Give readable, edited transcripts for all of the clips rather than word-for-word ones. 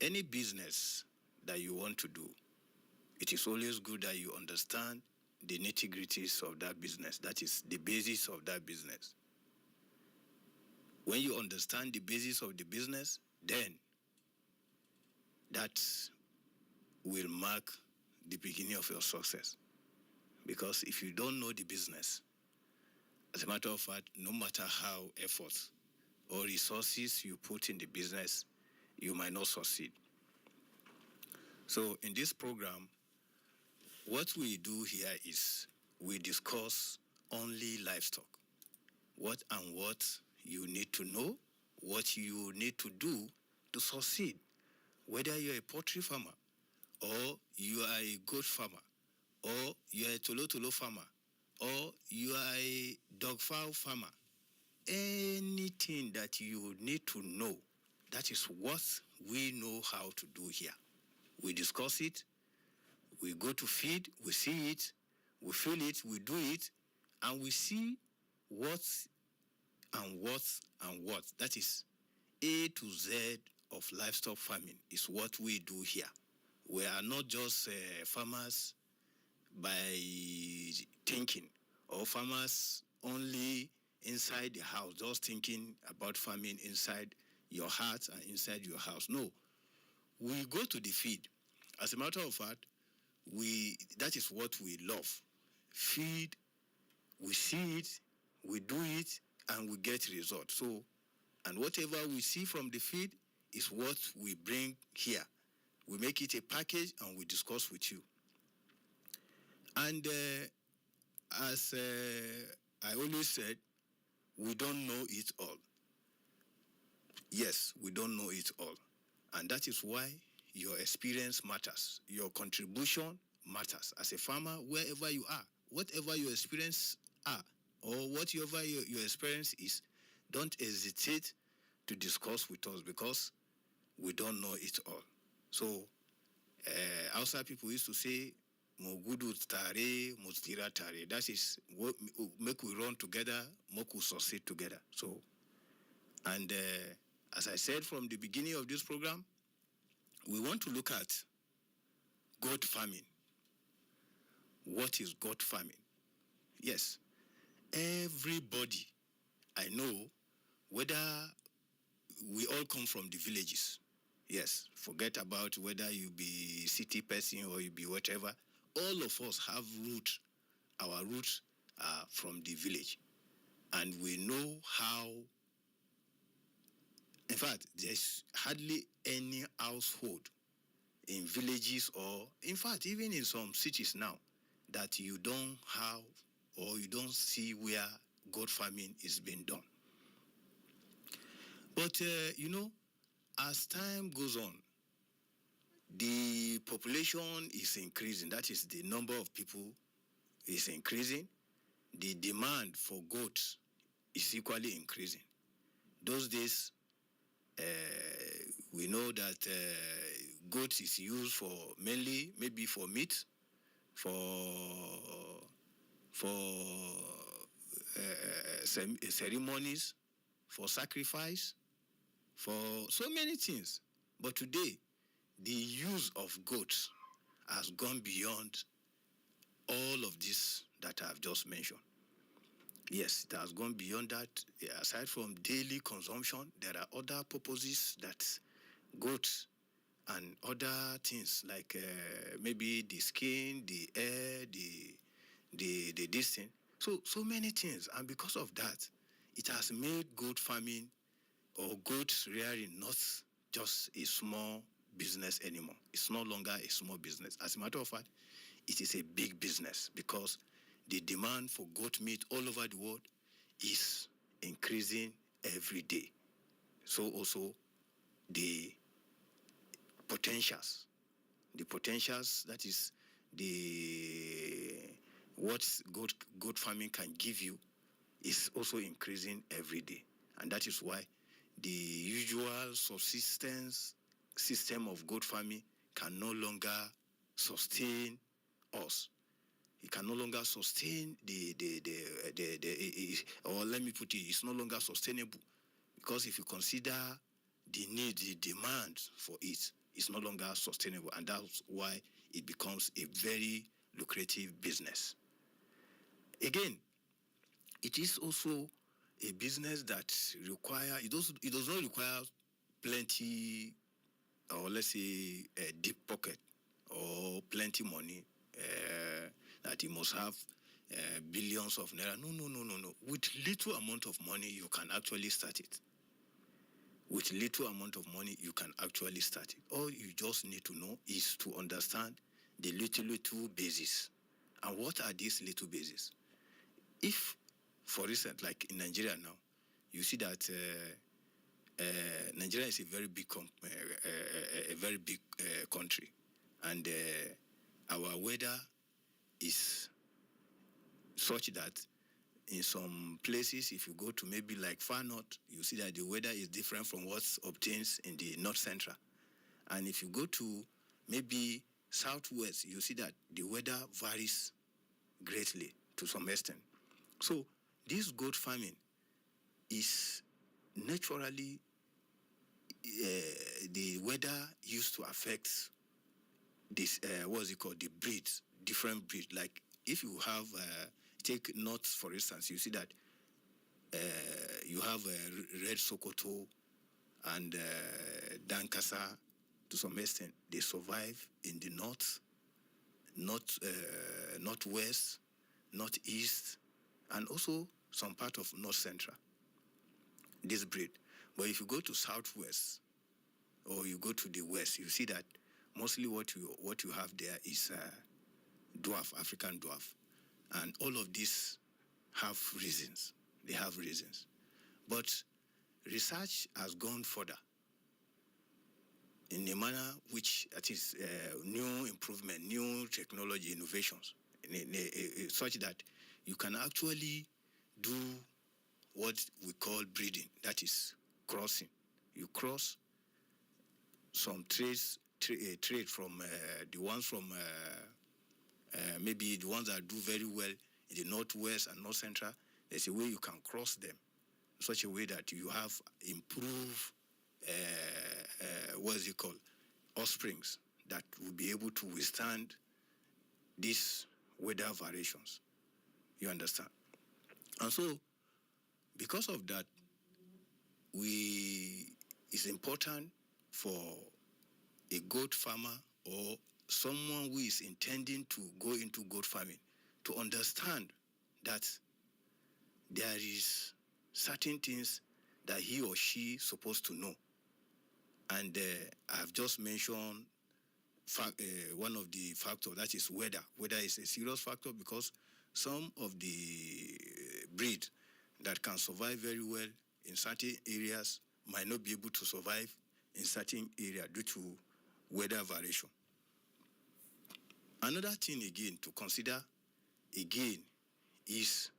any business that you want to do, it is always good that you understand the nitty-gritties of that business. That is the basis of that business. When you understand the basis of the business, then that will mark the beginning of your success. Because if you don't know the business, as a matter of fact, no matter how effort or resources you put in the business, you might not succeed. So in this program, what we do here is we discuss only livestock. What you need to know, what you need to do to succeed. Whether you're a poultry farmer, or you are a goat farmer, or you are a tolo farmer, or you are a dog fowl farmer, anything that you need to know, that is what we know how to do here. We discuss it, we go to feed, we see it, we feel it, we do it, and we see what and what and what. That is A to Z of livestock farming is what we do here. We are not just farmers by thinking, or farmers only inside the house, just thinking about farming inside your heart and inside your house. No, we go to the feed. As a matter of fact, that is what we love. Feed, we see it, we do it, and we get results. So, and whatever we see from the feed is what we bring here. We make it a package and we discuss with you. And as I always said, we don't know it all. Yes, we don't know it all. And that is why your experience matters. Your contribution matters. As a farmer, wherever you are, whatever your experience are, or whatever your experience is, don't hesitate to discuss with us, because we don't know it all. So, outside people used to say, Mogudu tare, mustira tare. That is what make we run together, make we succeed together. So, and as I said from the beginning of this program, we want to look at goat farming. What is goat farming? Yes, everybody I know, whether we all come from the villages. Yes, forget about whether you be city person or you be whatever. All of us have roots. Our roots are from the village. And we know how, in fact, there's hardly any household in villages, or in fact, even in some cities now, that you don't have or you don't see where goat farming is being done. But, as time goes on, the population is increasing. That is, the number of people is increasing. The demand for goats is equally increasing. Those days, we know that goats is used for mainly, maybe for meat, for ceremonies, for sacrifice, for so many things. But today, the use of goats has gone beyond all of this that I've just mentioned. Yes, it has gone beyond that. Aside from daily consumption, there are other purposes that goats and other things like maybe the skin, the hair, the this thing. So many things. And because of that, it has made goat farming or goat rearing not just a small business anymore. It's no longer a small business. As a matter of fact, it is a big business, because the demand for goat meat all over the world is increasing every day. So also the potentials, that is what goat farming can give you, is also increasing every day. And that is why the usual subsistence system of goat farming can no longer sustain us. It can no longer sustain or let me put it, it's no longer sustainable. Because if you consider the need, the demand for it, it's no longer sustainable, and that's why it becomes a very lucrative business. Again, it is also a business that it does not require plenty, or let's say a deep pocket or plenty money, that you must have billions of naira. No. With little amount of money, you can actually start it. With little amount of money, you can actually start it. All you just need to know is to understand the little bases. And what are these little bases? If, for instance, like in Nigeria now, you see that Nigeria is a very big country, and our weather is such that in some places, if you go to maybe like far north, you see that the weather is different from what obtains in the north central. And if you go to maybe southwest, you see that the weather varies greatly to some extent. So this goat farming is naturally the weather used to affect this, the breeds, different breeds. Like if you have, take north for instance, you see that you have red Sokoto and Dankasa to some extent. They survive in the northwest, northeast, and also some part of north central. This breed. But if you go to southwest or you go to the west, you see that mostly what you have there is dwarf, African dwarf. And all of these have reasons. They have reasons. But research has gone further in a manner which, that is, new improvement, new technology, innovations, such that you can actually do what we call breeding, that is crossing. You cross some traits from the ones from maybe the ones that do very well in the northwest and north central. There's a way you can cross them in such a way that you have improved offsprings that will be able to withstand these weather variations. You understand? And so, because of that, it's important for a goat farmer or someone who is intending to go into goat farming to understand that there is certain things that he or she is supposed to know. And I've just mentioned one of the factors, that is weather. Weather is a serious factor because some of the breed that can survive very well in certain areas might not be able to survive in certain areas due to weather variation. Another thing again to consider again is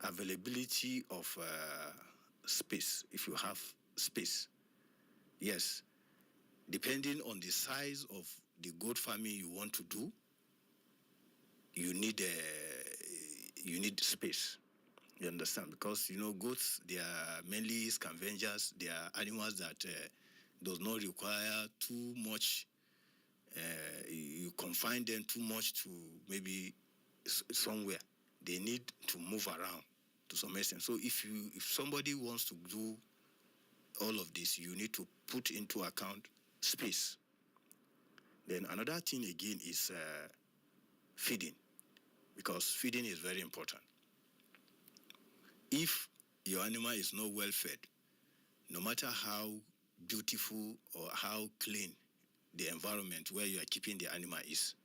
availability of space. If you have space, yes, depending on the size of the goat farming you want to do, you need space. You understand? Because goats, they are mainly scavengers. They are animals that does not require too much. You confine them too much to maybe somewhere. They need to move around to some extent. So if somebody wants to do all of this, you need to put into account space. Then another thing again is feeding, because feeding is very important. If your animal is not well fed, no matter how beautiful or how clean the environment where you are keeping the animal is,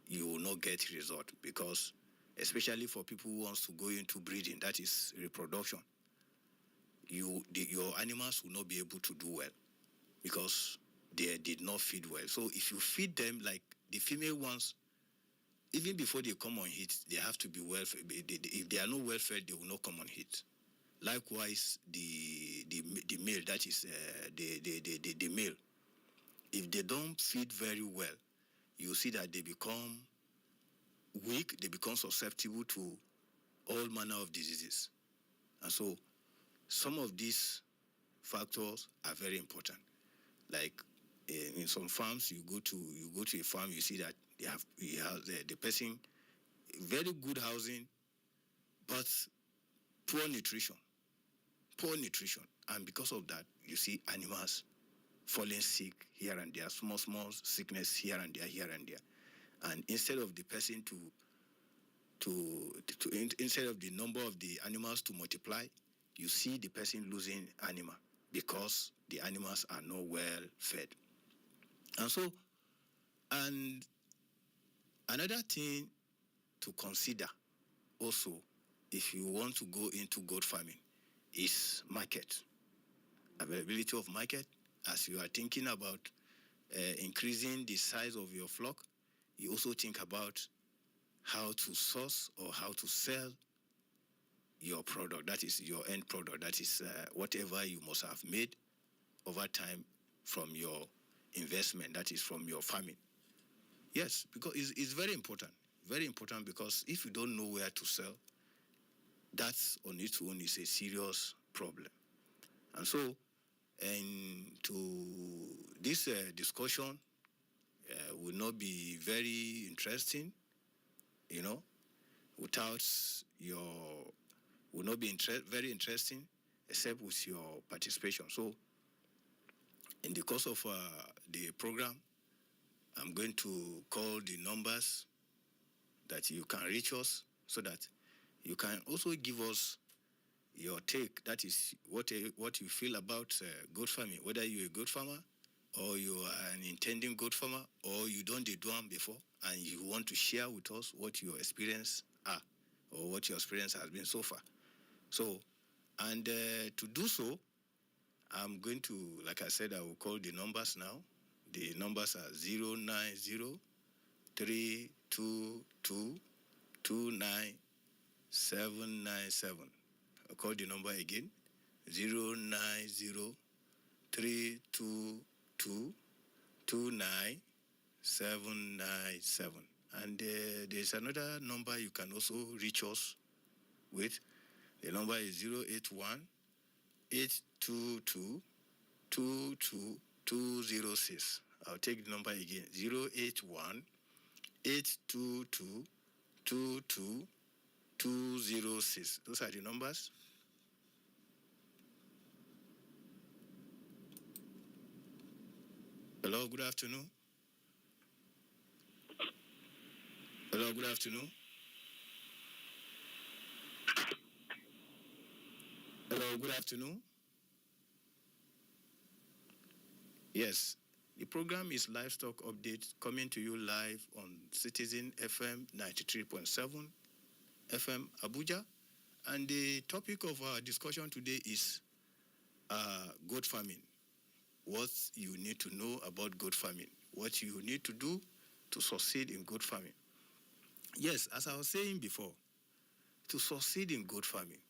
you will not get result, because especially for people who wants to go into breeding, that is reproduction, your animals will not be able to do well because they did not feed well. So if you feed them, like the female ones, even before they come on heat, they have to be well fed. If they are not well fed, they will not come on heat. Likewise, the male, that is the male, if they don't feed very well, you see that they become weak, they become susceptible to all manner of diseases. And so some of these factors are very important. Like in in some farms, you go to a farm, you see that the person very good housing, but poor nutrition, and because of that, you see animals falling sick here and there, small sickness here and there, and instead of the person instead of the number of the animals to multiply, you see the person losing animal because the animals are not well fed. And another thing to consider also, if you want to go into goat farming, is market, availability of market. As you are thinking about increasing the size of your flock, you also think about how to source or how to sell your product, that is your end product, that is whatever you must have made over time from your investment, that is from your farming. Yes, because it's very important because if you don't know where to sell, that on its own is a serious problem. And so, and to this discussion will not be very interesting, without will not be very interesting except with your participation. So, in the course of the program, I'm going to call the numbers that you can reach us so that you can also give us your take. That is what you feel about goat farming, whether you're a goat farmer or you are an intending goat farmer or you don't do one before and you want to share with us what your experience are or what your experience has been so far. So, and to do so, I'm going to, like I said, I will call the numbers now. The numbers are 090 322 29797. I'll call the number again, 090 322 29797. And there's another number you can also reach us with. The number is 081 822 22206. I'll take the number again, 081 822 22206. Those are the numbers. Hello, good afternoon. Hello, good afternoon. Hello, good afternoon. Yes, the program is Livestock Update, coming to you live on Citizen FM 93.7 FM Abuja. And the topic of our discussion today is goat farming. What you need to know about goat farming, what you need to do to succeed in goat farming. Yes, as I was saying before, to succeed in goat farming,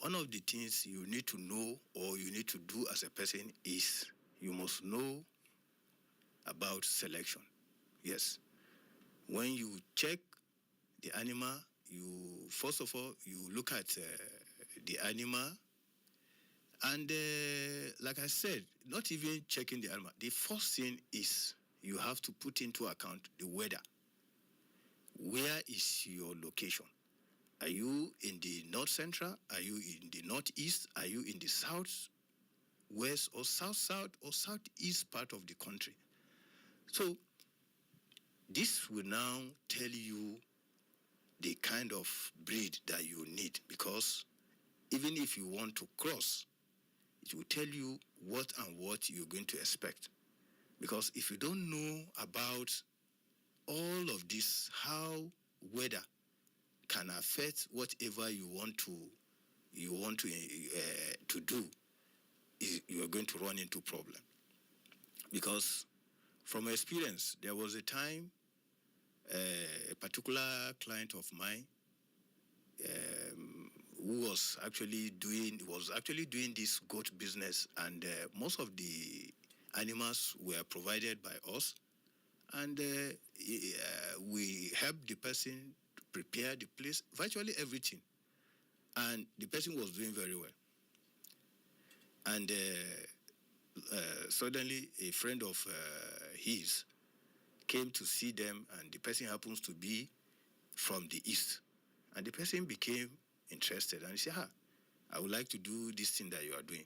one of the things you need to know or you need to do as a person is you must know about selection. Yes. When you check the animal, you first of all, you look at the animal. And like I said, not even checking the animal. The first thing is you have to put into account the weather. Where is your location? Are you in the north central? Are you in the northeast? Are you in the south west or south or southeast part of the country? So this will now tell you the kind of breed that you need, because even if you want to cross, it will tell you what you're going to expect. Because if you don't know about all of this, how weather can affect whatever you want to do, you are going to run into problem. Because from experience, there was a time a particular client of mine who was actually doing this goat business, and most of the animals were provided by us, and we helped the person to prepare the place, virtually everything, and the person was doing very well. And suddenly a friend of his came to see them, and the person happens to be from the east. And the person became interested, and he said, I would like to do this thing that you are doing.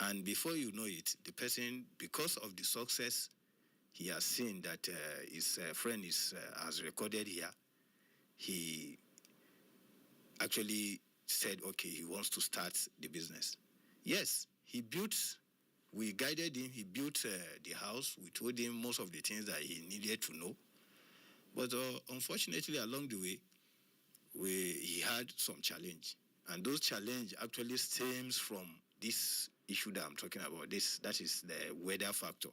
And before you know it, the person, because of the success he has seen that his friend has recorded here, he actually said, okay, he wants to start the business. Yes, we guided him, he built the house, we told him most of the things that he needed to know. But unfortunately, along the way, he had some challenge. And those challenge actually stems from this issue that I'm talking about. That is the weather factor.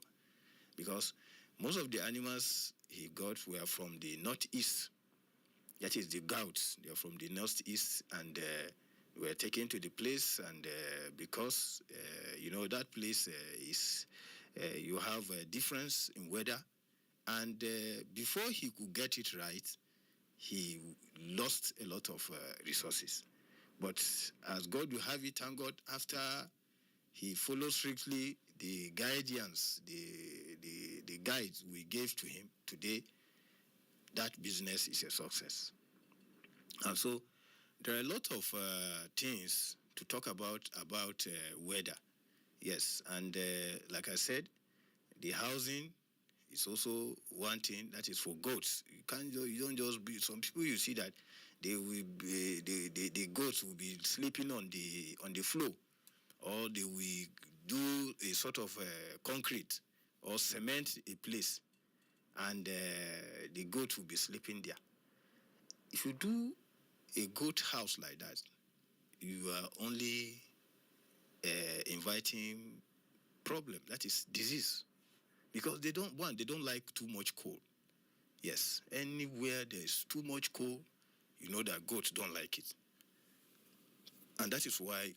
Because most of the animals he got were from the northeast. That is the goats. They are from the northeast, and were taken to the place. And because that place is you have a difference in weather, and before he could get it right, he lost a lot of resources. But as God will have it, thank God, after he followed strictly the guidance, the guides we gave to him today, that business is a success. And so there are a lot of things to talk about weather. Yes, and like I said, the housing is also one thing that is for goats. You don't just be. Some people you see that they will be, the goats will be sleeping on the floor, or they will do a sort of concrete or cement a place, and the goat will be sleeping there. If you do a goat house like that, you are only inviting problem, that is disease, because they don't like too much cold. Yes, anywhere there is too much cold, you know that goats don't like it. And that is why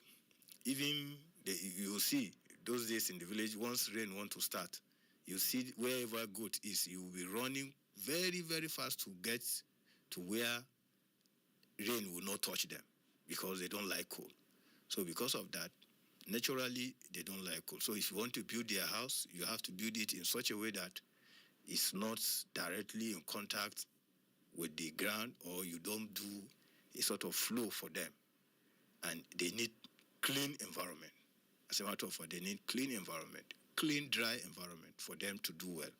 even you see those days in the village, once rain want to start, you see wherever goat is, you will be running very, very fast to get to where rain will not touch them, because they don't like cold. So because of that, naturally, they don't like cold. So if you want to build their house, you have to build it in such a way that it's not directly in contact with the ground, or you don't do a sort of flow for them. And they need clean environment. As a matter of fact, they need clean environment, clean, dry environment for them to do well.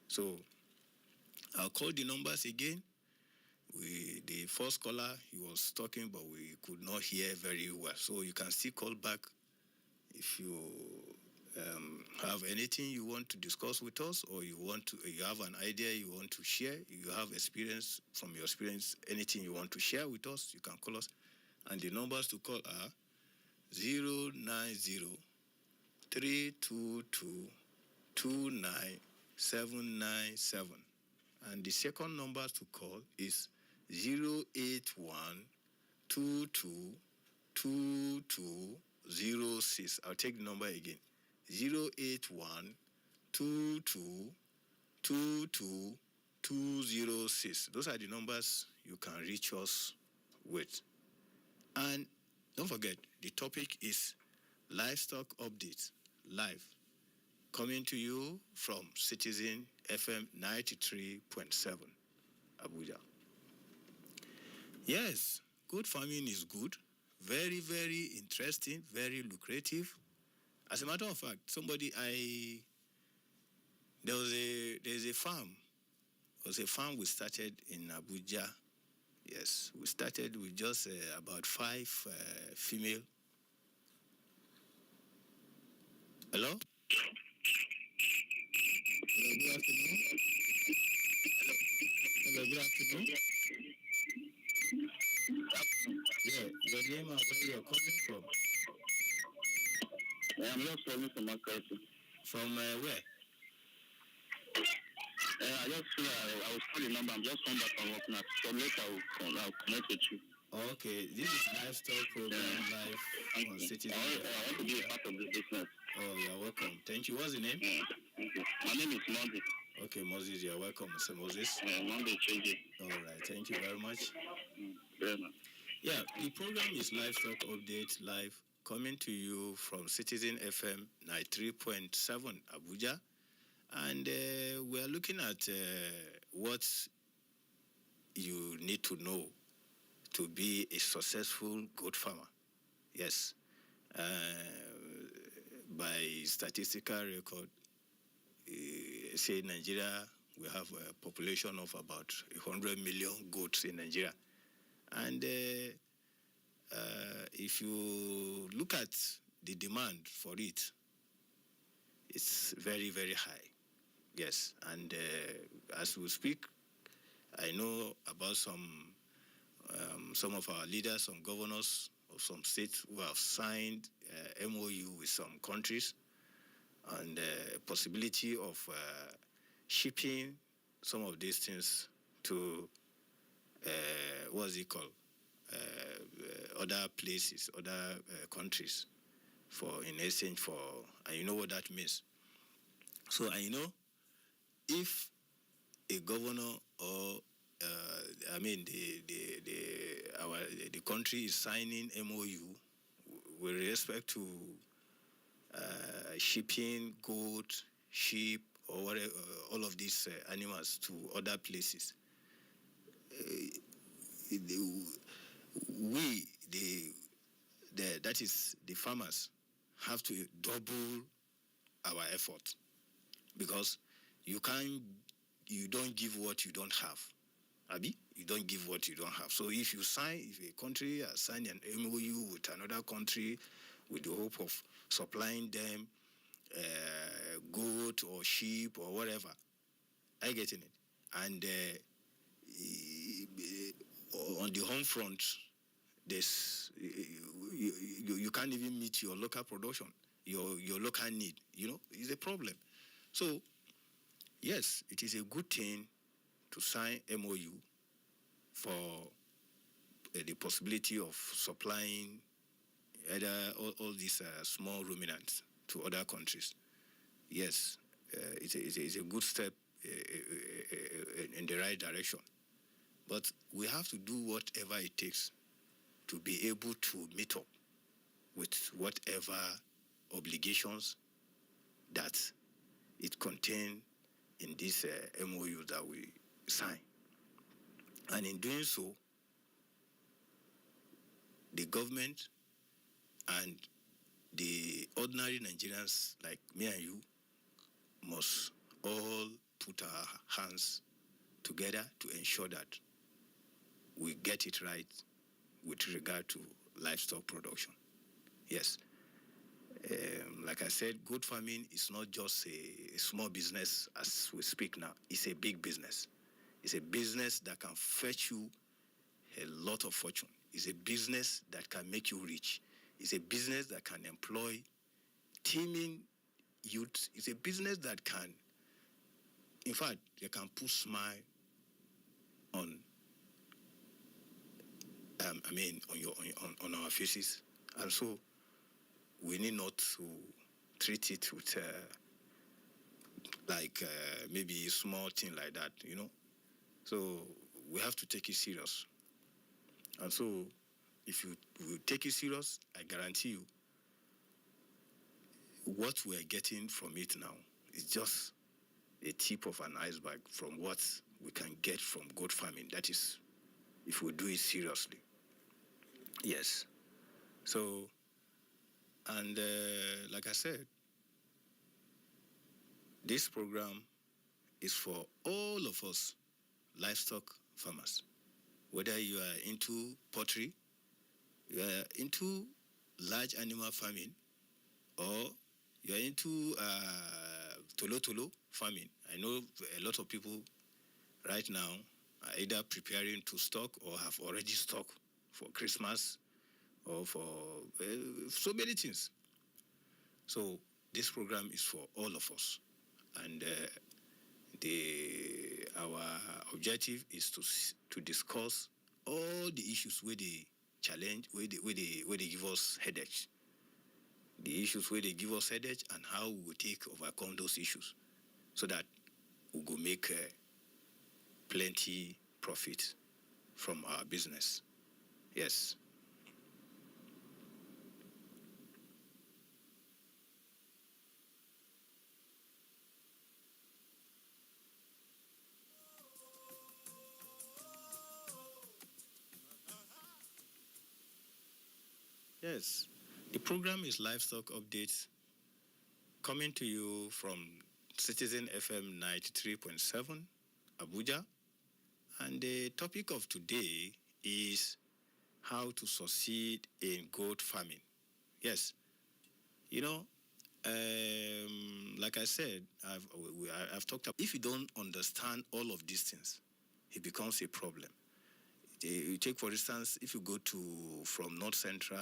So I'll call the numbers again. The first caller, he was talking, but we could not hear very well. So you can still call back if you have anything you want to discuss with us, or you have an idea you want to share, you have experience, from your experience, anything you want to share with us, you can call us. And the numbers to call are 090-322-29797. And the second number to call is 081-22-2206. I'll take the number again. 081-22-22-206. Those are the numbers you can reach us with. And don't forget, the topic is Livestock Update, live, coming to you from Citizen FM 93.7, Abuja. Yes, goat farming is good, very, very interesting, very lucrative. As a matter of fact, there's a farm. There was a farm we started in Abuja. Yes, we started with just about 5 female. Hello? Hello, good afternoon. Hello, good afternoon. Yeah, your name and where you're coming from? I'm just calling from Makurdi. From where? I was calling number. I'm just coming back from work now. So later I'll connect with you. Okay, this is Livestock Program live on Citizen. I want to be a part of this business. Oh, you're welcome. Thank you. What's the name? Thank you. My name is Moses. Okay, Moses, you're welcome, Mr. Moses. Monday, Tuesday. All right, thank you very much. Very much. Yeah, the program is Livestock Update live coming to you from Citizen FM 93.7 Abuja. And we are looking at what you need to know to be a successful goat farmer. Yes. By statistical record, say Nigeria, we have a population of about 100 million goats in Nigeria. And if you look at the demand for it, it's very, very high. Yes. And as we speak, I know about some of our leaders, some governors of some states who have signed MOU with some countries and the possibility of shipping some of these things to what's it called? Other places, other countries, for in exchange for, and you know what that means. So I know if a governor or the country is signing MOU with respect to shipping goat, sheep, or whatever, all of these animals to other places. That is the farmers have to double our effort, because you don't give what you don't have. Abi, you don't give what you don't have. So if a country has signed an MOU with another country with the hope of supplying them goat or sheep or whatever, I get in it. And on the home front, you can't even meet your local production, your local need. It's a problem. So yes, it is a good thing to sign MOU for the possibility of supplying either all these small ruminants to other countries. Yes, it's a good step in the right direction. But we have to do whatever it takes to be able to meet up with whatever obligations that it contains in this MOU that we sign. And in doing so, the government and the ordinary Nigerians like me and you must all put our hands together to ensure that we get it right with regard to livestock production. Yes. Like I said, goat farming is not just a small business as we speak now. It's a big business. It's a business that can fetch you a lot of fortune. It's a business that can make you rich. It's a business that can employ teeming youth. It's a business that can, in fact, they can put smile on on our faces. And so we need not to treat it with maybe a small thing like that, So we have to take it serious. And so if you take it serious, I guarantee you what we are getting from it now is just a tip of an iceberg from what we can get from goat farming. That is, if we do it seriously. Yes. So, and like I said, this program is for all of us livestock farmers. Whether you are into poultry, you are into large animal farming, or you are into tolo farming. I know a lot of people right now are either preparing to stock or have already stocked for Christmas or for so many things. So this program is for all of us, and our objective is to discuss all the issues where they challenge, where they give us headaches. The issues where they give us headache and how we will overcome those issues, so that we will make plenty profit from our business. Yes. Yes. The program is Livestock Updates, coming to you from Citizen FM 93.7, Abuja. And the topic of today is how to succeed in goat farming. Yes. You know, like I said, I've talked about, if you don't understand all of these things, it becomes a problem. You take, for instance, if you go from North Central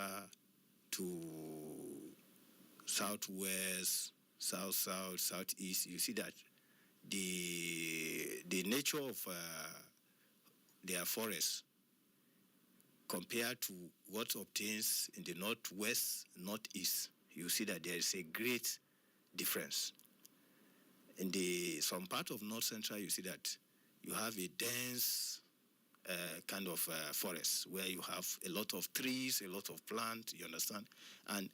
to Southwest, South, Southeast, you see that the nature of their forests compared to what obtains in the Northwest, Northeast, you see that there is a great difference. In some part of North Central, you see that you have a dense kind of forest where you have a lot of trees, a lot of plants, you understand? And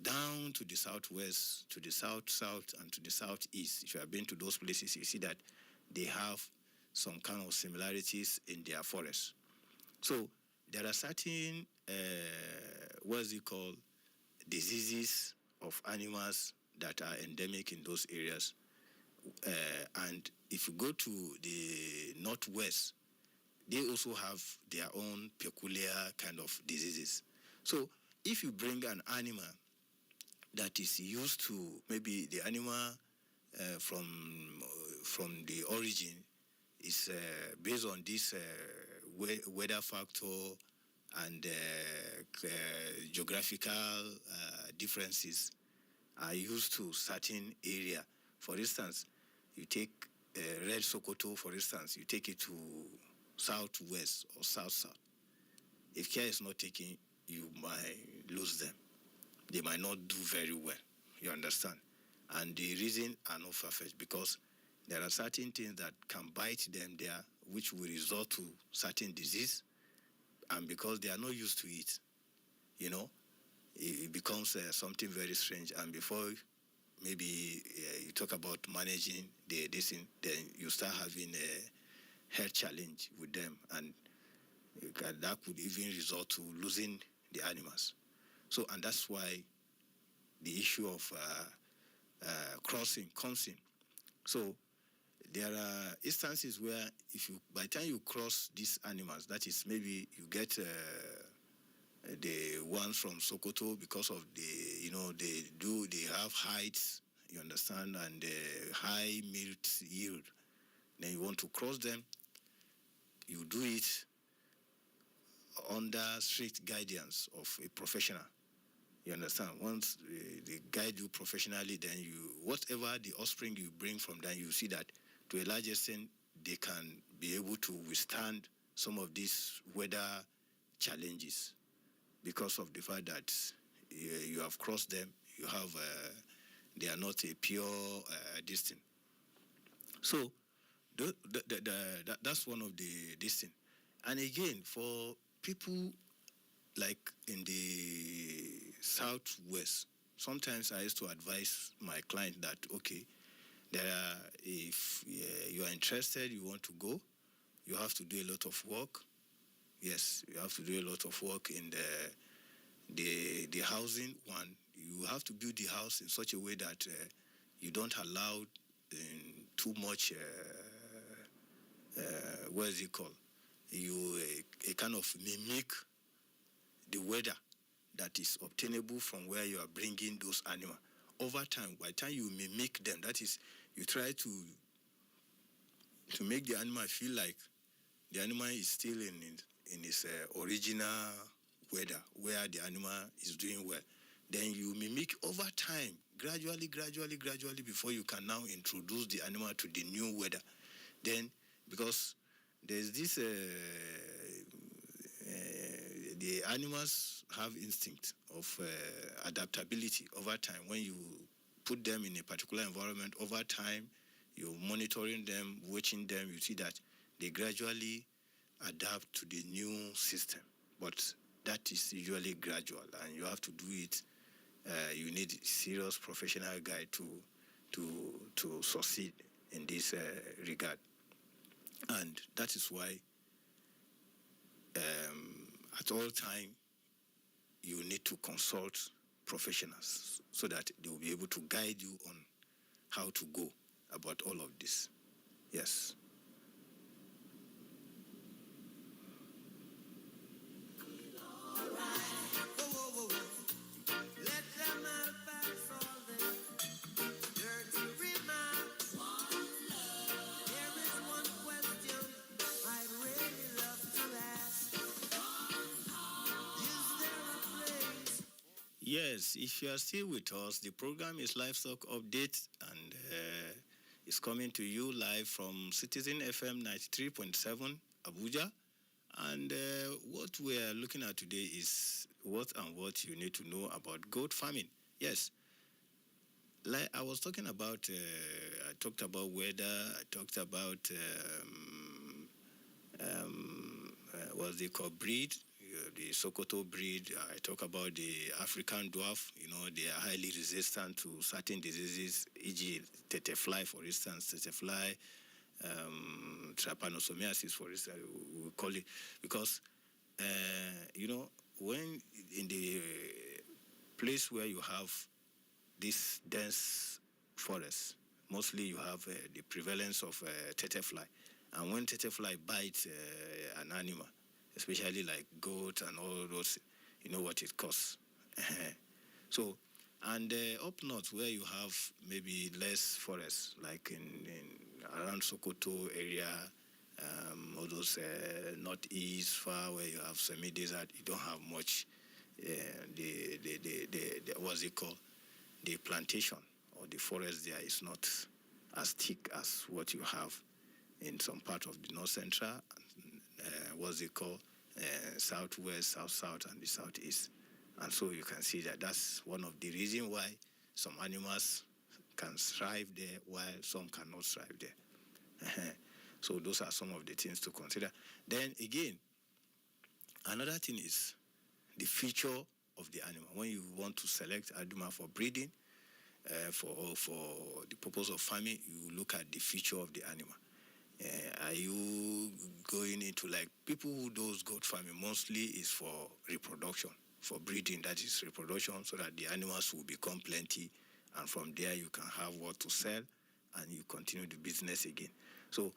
down to the southwest, to the south, and to the southeast, if you have been to those places, you see that they have some kind of similarities in their forests. So there are certain, diseases of animals that are endemic in those areas. And if you go to the northwest, they also have their own peculiar kind of diseases. So if you bring an animal that is used to, maybe the animal from the origin is based on this weather factor and geographical differences, are used to certain area. For instance, you take red Sokoto, for instance, you take it to southwest or south. If care is not taken, you might lose them. They might not do very well. You understand? And the reason are not far-fetched because there are certain things that can bite them there, which will result to certain disease, and because they are not used to it, it becomes something very strange. And before maybe you talk about managing this thing, then you start having a health challenge with them, and that could even result to losing the animals. So, and that's why the issue of crossing comes in. So there are instances where by the time you cross these animals, that is, maybe you get the ones from Sokoto because of they have heights, you understand, and high milk yield. Then you want to cross them, you do it under strict guidance of a professional. You understand? Once they guide you professionally, then whatever the offspring you bring from them, you see that to a large extent they can be able to withstand some of these weather challenges because of the fact that you have crossed them. You have they are not a pure distinct. So that's one of the distinct. And again, for people like in the southwest, sometimes I used to advise my client that, okay, if you are interested, you want to go, you have to do a lot of work. Yes, you have to do a lot of work in the housing one. You have to build the house in such a way that you don't allow too much, what is it called? You kind of mimic the weather that is obtainable from where you are bringing those animals. Over time, by the time you mimic them, that is, you try to make the animal feel like the animal is still in its original weather, where the animal is doing well. Then you mimic over time, gradually, before you can now introduce the animal to the new weather. Then, because there's this, the animals have instinct of adaptability over time. When you put them in a particular environment, over time, you're monitoring them, watching them, you see that they gradually adapt to the new system. But that is usually gradual, and you have to do it. You need serious professional guide to succeed in this regard. And that is why at all time you need to consult professionals so that they will be able to guide you on how to go about all of this. Yes. Yes, if you are still with us, the program is Livestock Update, and it's coming to you live from Citizen FM 93.7 Abuja. And what we are looking at today is what you need to know about goat farming. Yes, like I was talking about, I talked about weather, I talked about what's they call breed, the Sokoto breed. I talk about the African dwarf. They are highly resistant to certain diseases, e.g., tete fly, for instance, tete fly, trypanosomiasis, for instance, we call it, because when in the place where you have this dense forest, mostly you have the prevalence of tete fly. And when tete fly bites an animal, especially like goat and all those, you know what it costs. So, and up north where you have maybe less forest, like in around Sokoto area, all those northeast far where you have semi-desert, you don't have much. The what's it called? The plantation or the forest there is not as thick as what you have in some part of the north central, what's it called, southwest, south, and the southeast. And so you can see that that's one of the reasons why some animals can thrive there while some cannot thrive there. So those are some of the things to consider. Then again, another thing is the feature of the animal. When you want to select animal for breeding, for the purpose of farming, you look at the feature of the animal. Are you going into, like, people who do goat farming mostly is for reproduction, for breeding, that is reproduction, so that the animals will become plenty, and from there you can have what to sell and you continue the business again. So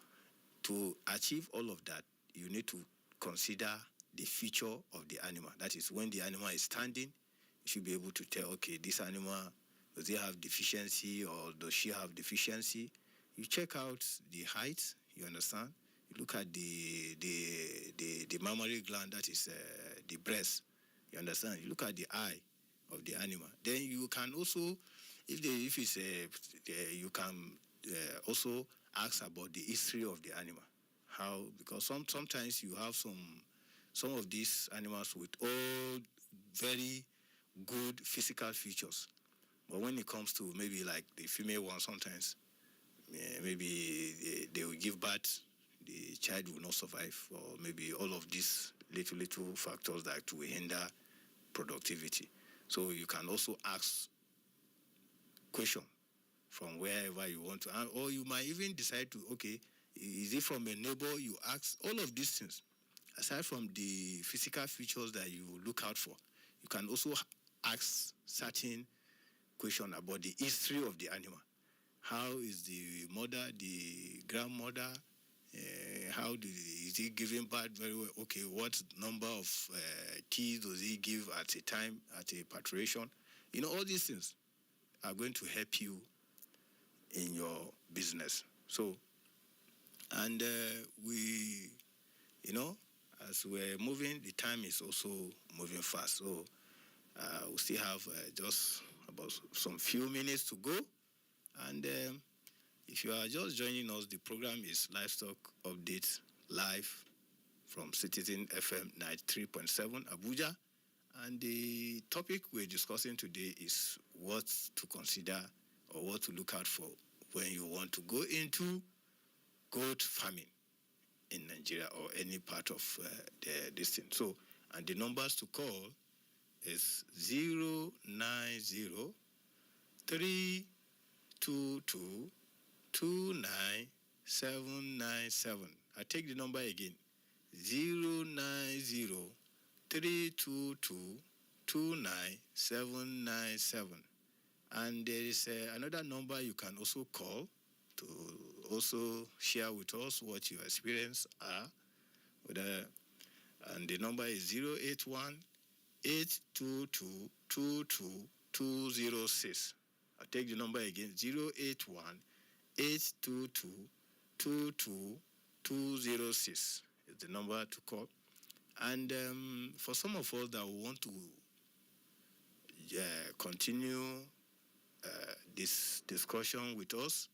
to achieve all of that, you need to consider the feature of the animal. That is, when the animal is standing, you should be able to tell, okay, this animal, does it have deficiency or does she have deficiency? You check out the height, you understand? You look at the mammary gland, that is the breast, you understand? You look at the eye of the animal. Then you can also, if it's you can also ask about the history of the animal. How? Because sometimes you have some of these animals with all very good physical features, but when it comes to maybe like the female one, sometimes maybe they will give birth, the child will not survive, or maybe all of these little factors that will hinder productivity. So you can also ask question from wherever you want to, or you might even decide to, okay, is it from a neighbor? You ask all of these things. Aside from the physical features that you look out for, you can also ask certain question about the history of the animal. How is the mother, the grandmother, is he giving birth very well? Okay, what number of teeth does he give at a time, at a parturition? All these things are going to help you in your business. So, and we, as we're moving, the time is also moving fast. So we still have just about some few minutes to go. And if you are just joining us, the program is Livestock Update live from Citizen FM 93.7 Abuja. And the topic we're discussing today is what to consider or what to look out for when you want to go into goat farming in Nigeria or any part of this thing. So, and the numbers to call is 090 322 29797. I take the number again. 090 322 29797. And there is another number you can also call to also share with us what your experience are. And the number is 081 822 22206. I'll take the number again, 081 822 22206 is the number to call. And for some of us that want to continue this discussion with us,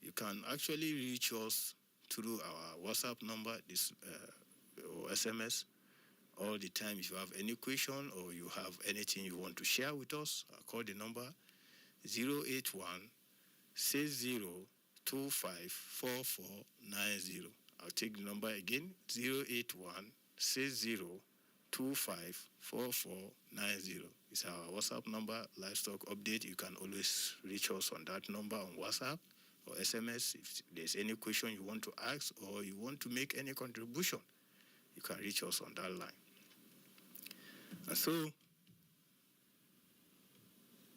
you can actually reach us through our WhatsApp number, this or SMS, all the time. If you have any question or you have anything you want to share with us, call the number 081 60254490. I'll take the number again, 081 60254490. It's our WhatsApp number, Livestock Update. You can always reach us on that number on WhatsApp or SMS. If there's any question you want to ask or you want to make any contribution, you can reach us on that line. And so,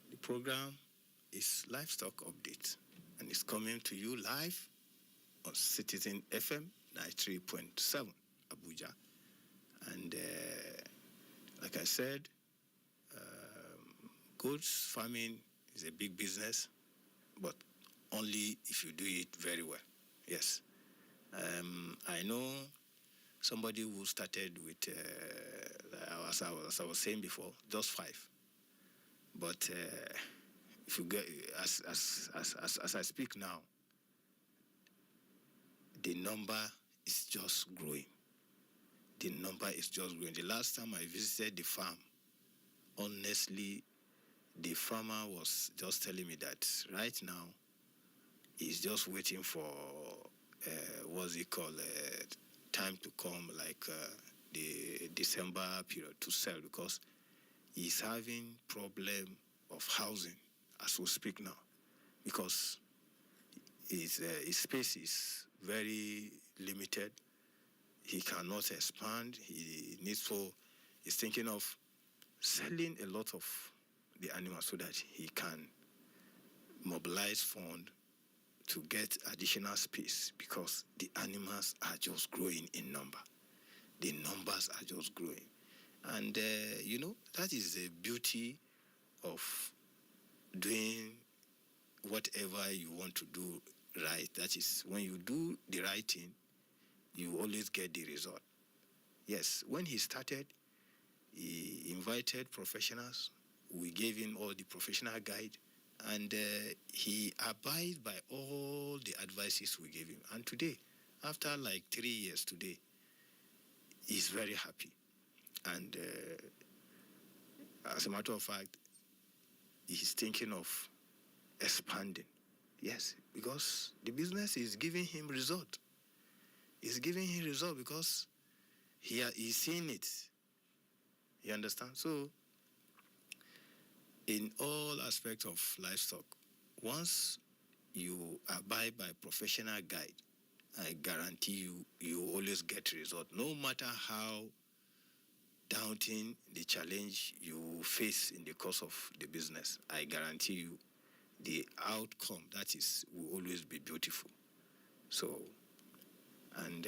the program is Livestock Update, and it's coming to you live on Citizen FM 93.7 Abuja. And like I said, goats farming is a big business, but only if you do it very well. Yes. I know somebody who started with, as I was saying before, just 5. But if you get, as I speak now, the number is just growing. The number is just growing. The last time I visited the farm, honestly, the farmer was just telling me that right now he's just waiting for what's it called, time to come, like the December period to sell, because he's having problem of housing as we speak now, because his space is very limited. He cannot expand. He's thinking of selling a lot of the animals so that he can mobilize funds to get additional space, because the animals are just growing in number. The numbers are just growing. And, that is the beauty of doing whatever you want to do right. That is, when you do the right thing, you always get the result. Yes, when he started, he invited professionals. We gave him all the professional guide, and he abides by all the advices we gave him. And today, after like 3 years today, he's very happy. And as a matter of fact, he's thinking of expanding. Yes, because the business is giving him result. It's giving him result because he's seeing it. You understand? So, in all aspects of livestock, once you abide by professional guide, I guarantee you always get result, no matter how daunting the challenge you face in the course of the business. I guarantee you the outcome, that is, will always be beautiful. So, and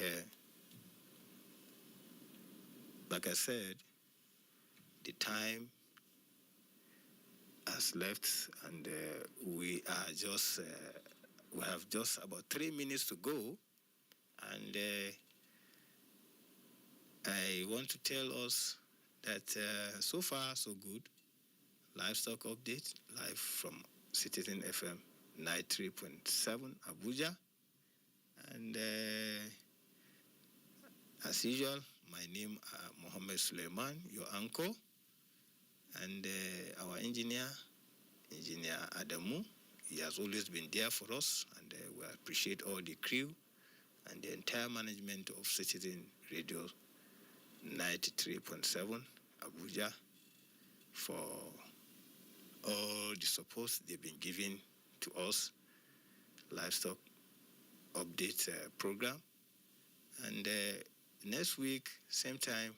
like I said, the time has left, and we have just about 3 minutes to go, and I want to tell us that so far so good. Livestock Update, live from Citizen FM 93.7 Abuja, and as usual, my name is Mohammed Suleiman, your uncle, and our engineer Adamu. He has always been there for us, and we appreciate all the crew and the entire management of Citizen Radio 93.7 Abuja for all the support they've been giving to us, Livestock Update program. And next week, same time,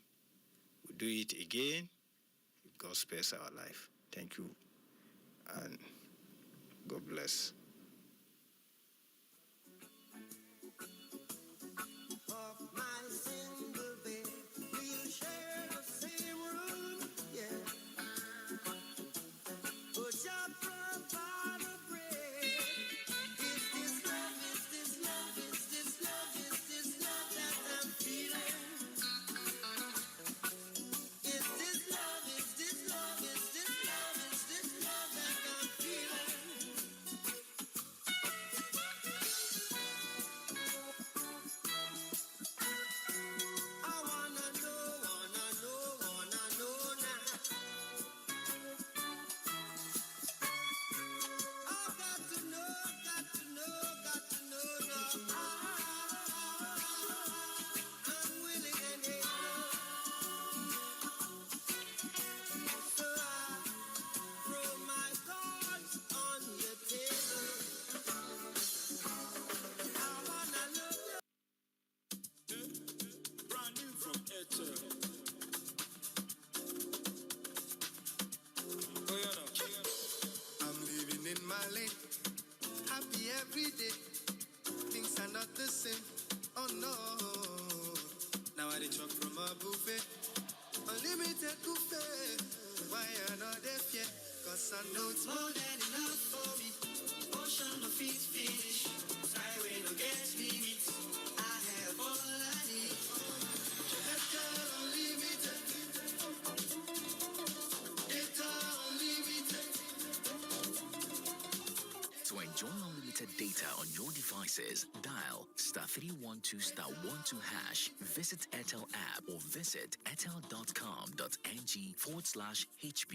we'll do it again. We've God spares our life. Thank you, and God bless. I'm living in my lane, happy every day. Things are not the same, oh no. Now I chop from a buffet, unlimited buffet. Why I know they fear? Cause I know it's more than enough for me. Ocean no feet finish, highway no get limits. I have all I need. Data unlimited, data unlimited. To enjoy unlimited data on your devices, dial *312*12#, visit Airtel app or visit airtel.com.ng/HB.